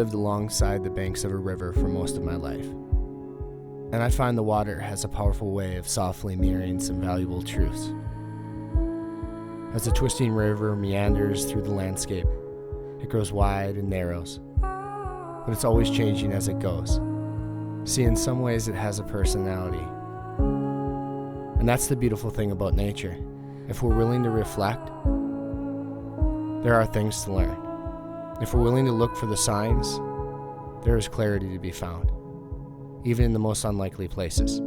lived alongside the banks of a river for most of my life, and I find the water has a powerful way of softly mirroring some valuable truths. As the twisting river meanders through the landscape, it grows wide and narrows, but it's always changing as it goes. See, in some ways it has a personality, and that's the beautiful thing about nature. If we're willing to reflect, there are things to learn. If we're willing to look for the signs, there is clarity to be found, even in the most unlikely places.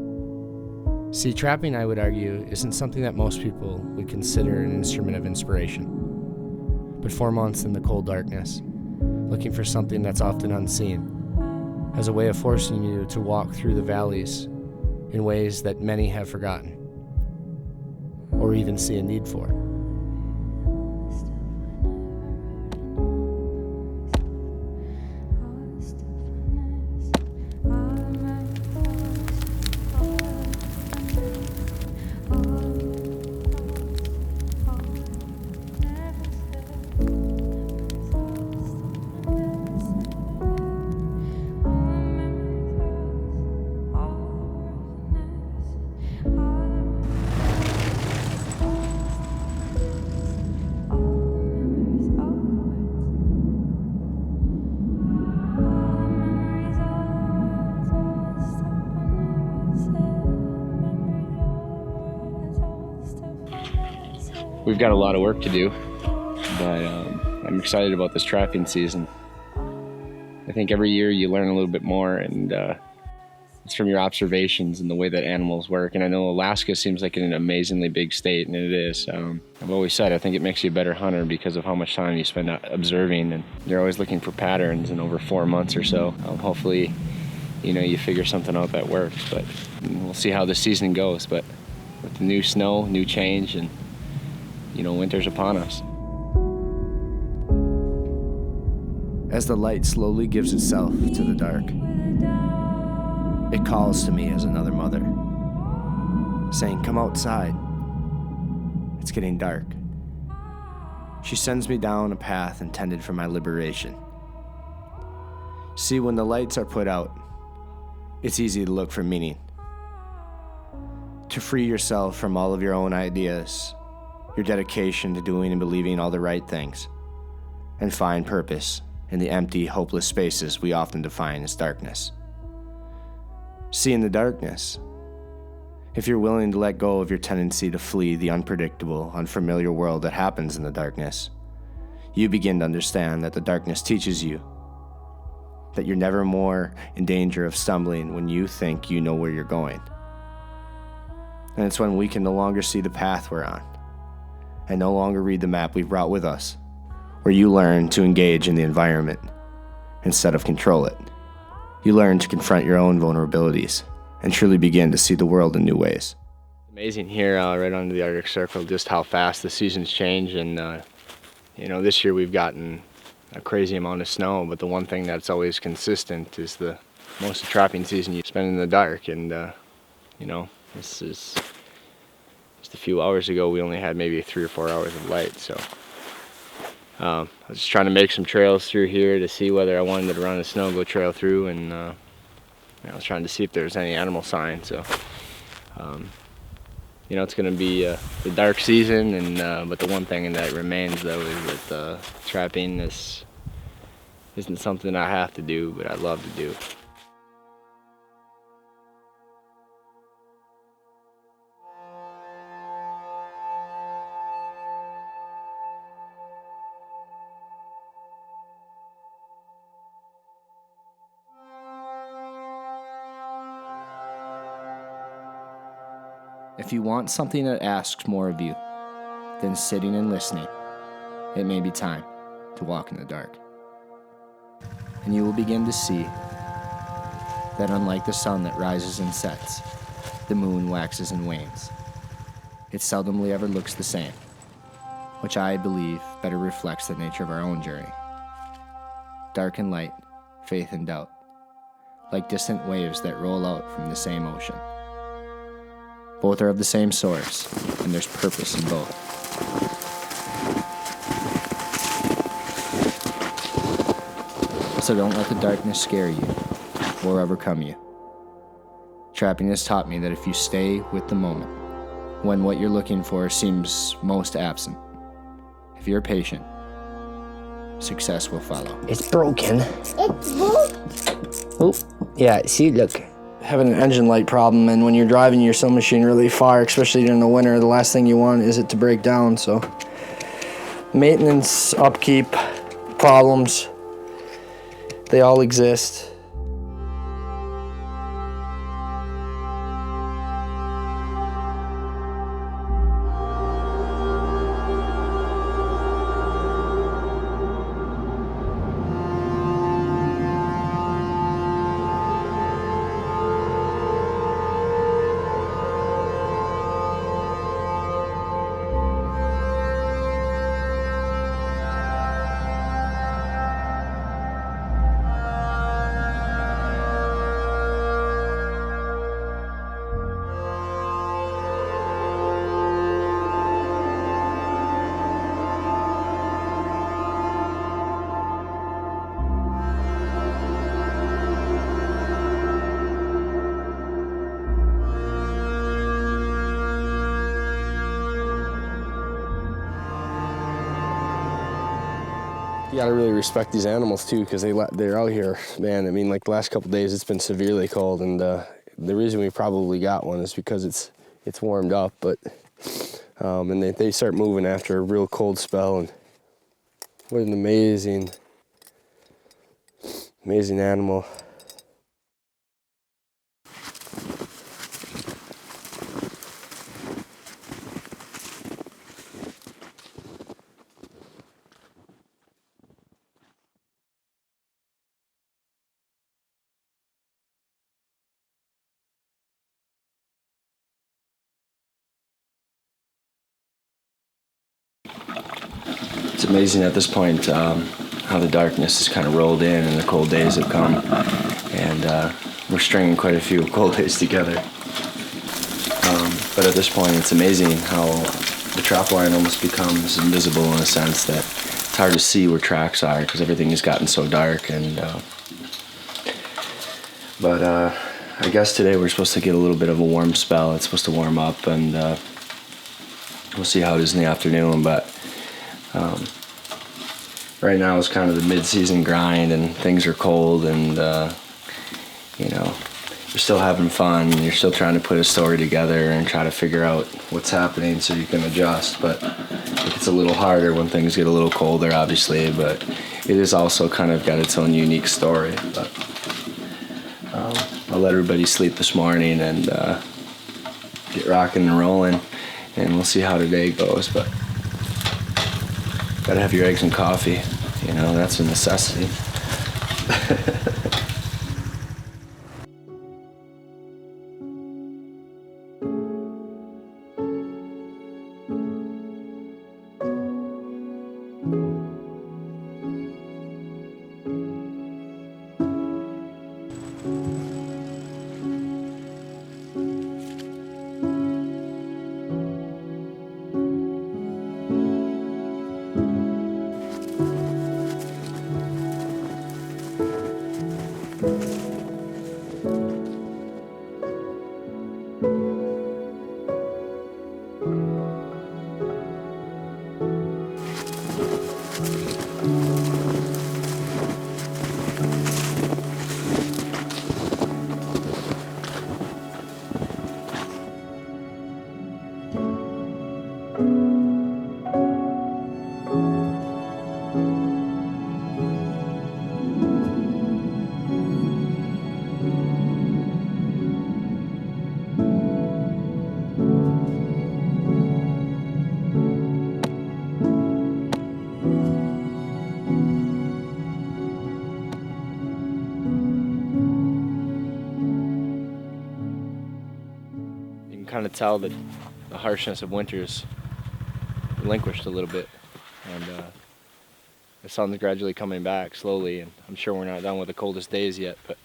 See, trapping, I would argue, isn't something that most people would consider an instrument of inspiration. But 4 months in the cold darkness, looking for something that's often unseen, has a way of forcing you to walk through the valleys in ways that many have forgotten, or even see a need for. We've got a lot of work to do, but I'm excited about this trapping season. I think every year you learn a little bit more, and it's from your observations and the way that animals work. And I know Alaska seems like an amazingly big state, and it is. I've always said I think it makes you a better hunter because of how much time you spend observing, and you're always looking for patterns. And over 4 months or so, hopefully, you figure something out that works. But we'll see how this season goes. But with the new snow, new change, and winter's upon us. As the light slowly gives itself to the dark, it calls to me as another mother, saying, "Come outside. It's getting dark." She sends me down a path intended for my liberation. See, when the lights are put out, it's easy to look for meaning, to free yourself from all of your own ideas, your dedication to doing and believing all the right things, and find purpose in the empty, hopeless spaces we often define as darkness. See, in the darkness, if you're willing to let go of your tendency to flee the unpredictable, unfamiliar world that happens in the darkness, you begin to understand that the darkness teaches you that you're never more in danger of stumbling when you think you know where you're going. And it's when we can no longer see the path we're on, and no longer read the map we've brought with us, where you learn to engage in the environment instead of control it. You learn to confront your own vulnerabilities and truly begin to see the world in new ways. It's amazing here right under the Arctic Circle just how fast the seasons change, and this year we've gotten a crazy amount of snow, but the one thing that's always consistent is the most of the trapping season you spend in the dark. And this is just a few hours ago we only had maybe 3 or 4 hours of light, so I was just trying to make some trails through here to see whether I wanted to run a snow go trail through, and I was trying to see if there was any animal sign. So it's going to be the dark season, and but the one thing that remains though is that trapping isn't something I have to do, but I love to do. If you want something that asks more of you than sitting and listening, it may be time to walk in the dark. And you will begin to see that unlike the sun that rises and sets, the moon waxes and wanes. It seldomly ever looks the same, which I believe better reflects the nature of our own journey. Dark and light, faith and doubt, like distant waves that roll out from the same ocean. Both are of the same source, and there's purpose in both. So don't let the darkness scare you or overcome you. Trapping has taught me that if you stay with the moment, when what you're looking for seems most absent, if you're patient, success will follow. It's broken. It's broken. Oh, yeah, see, look. Having an engine light problem, and when you're driving your sewing machine really far, especially during the winter, the last thing you want is it to break down. So maintenance, upkeep, problems, they all exist. You gotta really respect these animals too, because they're out here, man. I mean, like the last couple days, it's been severely cold, and the reason we probably got one is because it's warmed up, but and they start moving after a real cold spell. And what an amazing animal. It's amazing at this point how the darkness has kind of rolled in and the cold days have come, and we're stringing quite a few cold days together. But at this point, it's amazing how the trap line almost becomes invisible in a sense that it's hard to see where tracks are because everything has gotten so dark. But I guess today we're supposed to get a little bit of a warm spell. It's supposed to warm up, and we'll see how it is in the afternoon. But right now it's kind of the mid-season grind, and things are cold, and you know, you're still having fun. You're still trying to put a story together and try to figure out what's happening so you can adjust. But it gets a little harder when things get a little colder, obviously. But it is also kind of got its own unique story. But I'll let everybody sleep this morning and get rocking and rolling, and we'll see how today goes. But gotta have your eggs and coffee, you know, that's a necessity. Kind of tell that the harshness of winter's relinquished a little bit, and the sun's gradually coming back slowly, and I'm sure we're not done with the coldest days yet, but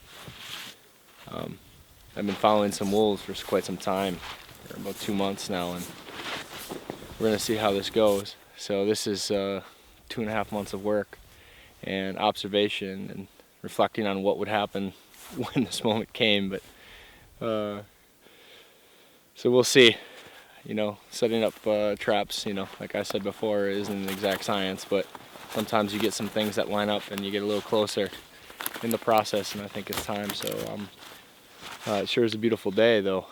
I've been following some wolves for quite some time, for about 2 months now, and we're gonna see how this goes. So this is 2.5 months of work and observation and reflecting on what would happen when this moment came. But so we'll see. You know, setting up traps, you know, like I said before, isn't an exact science, but sometimes you get some things that line up and you get a little closer in the process, and I think it's time. So it sure is a beautiful day, though.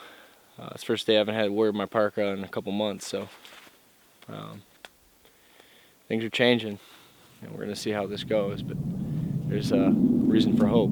It's the first day I haven't had to wear my parka in a couple months, so things are changing, and we're going to see how this goes, but there's a reason for hope.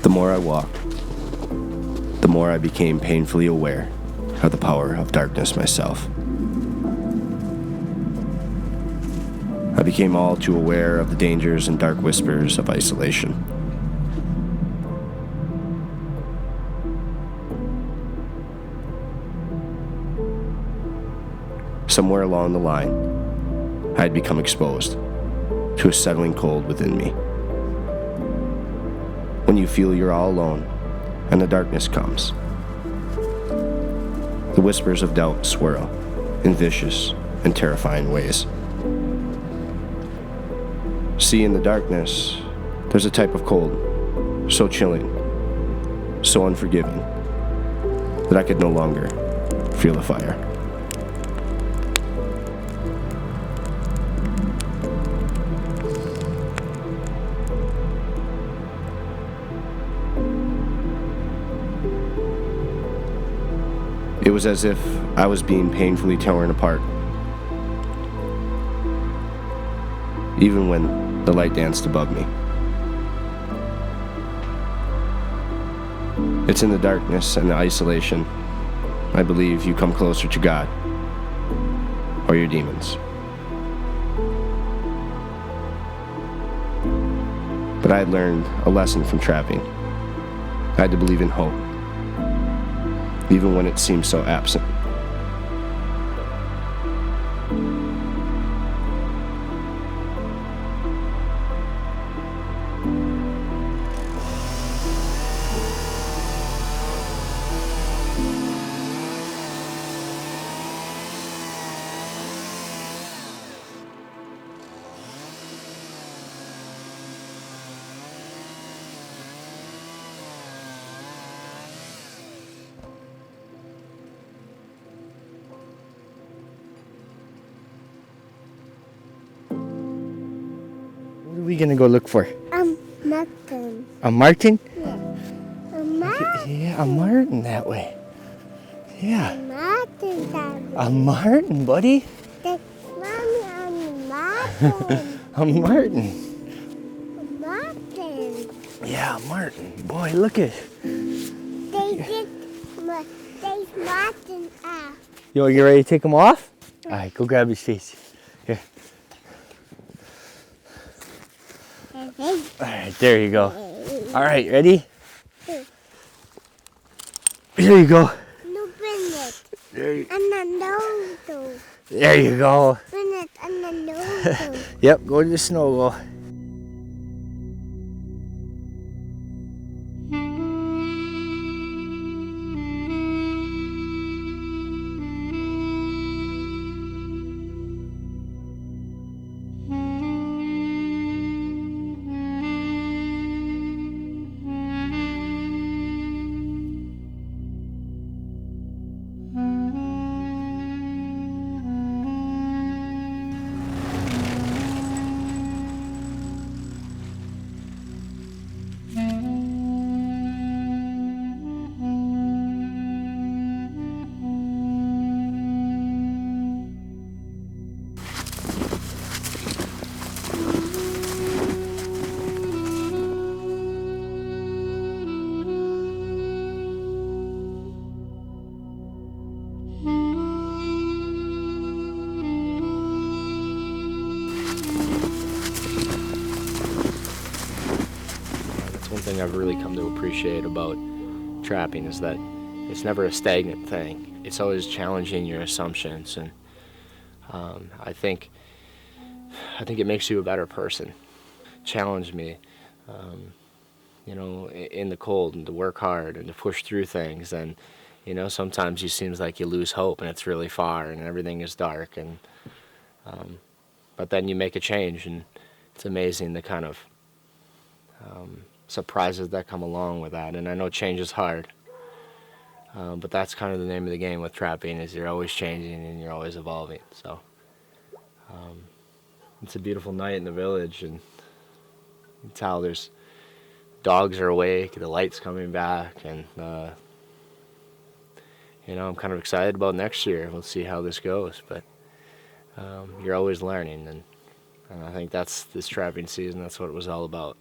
The more I walked, the more I became painfully aware of the power of darkness myself. I became all too aware of the dangers and dark whispers of isolation. Somewhere along the line, I had become exposed to a settling cold within me. When you feel you're all alone and the darkness comes, the whispers of doubt swirl in vicious and terrifying ways. See, in the darkness, there's a type of cold so chilling, so unforgiving, that I could no longer feel the fire. It was as if I was being painfully torn apart. Even when the light danced above me. It's in the darkness and the isolation, I believe, you come closer to God or your demons. But I had learned a lesson from trapping. I had to believe in hope, even when it seemed so absent. What are we gonna go look for? Nothing. A martin? Yeah. A martin. Yeah, a martin that way. Yeah, Martin, Daddy. a martin, buddy. Mommy, I'm a Martin. A martin. A Martin. Yeah, a martin. Boy, look at. There's Martin out. You want to get ready to take them off? All right, go grab his face. Here. All right, there you go. All right, ready? Here you go. No, Bennett. There you, And a nose. there you go. Bennett and a nose. Yep, go to the snow go. thing I've really come to appreciate about trapping is that it's never a stagnant thing. It's always challenging your assumptions, and I think it makes you a better person. Challenge me, in the cold, and to work hard and to push through things. And sometimes it seems like you lose hope and it's really far and everything is dark, and but then you make a change, and it's amazing the kind of surprises that come along with that. And I know change is hard, but that's kind of the name of the game with trapping, is you're always changing and you're always evolving. So it's a beautiful night in the village, and you can tell there's dogs are awake, the light's coming back, and I'm kind of excited about next year. We'll see how this goes, but you're always learning, and I think that's this trapping season. That's what it was all about.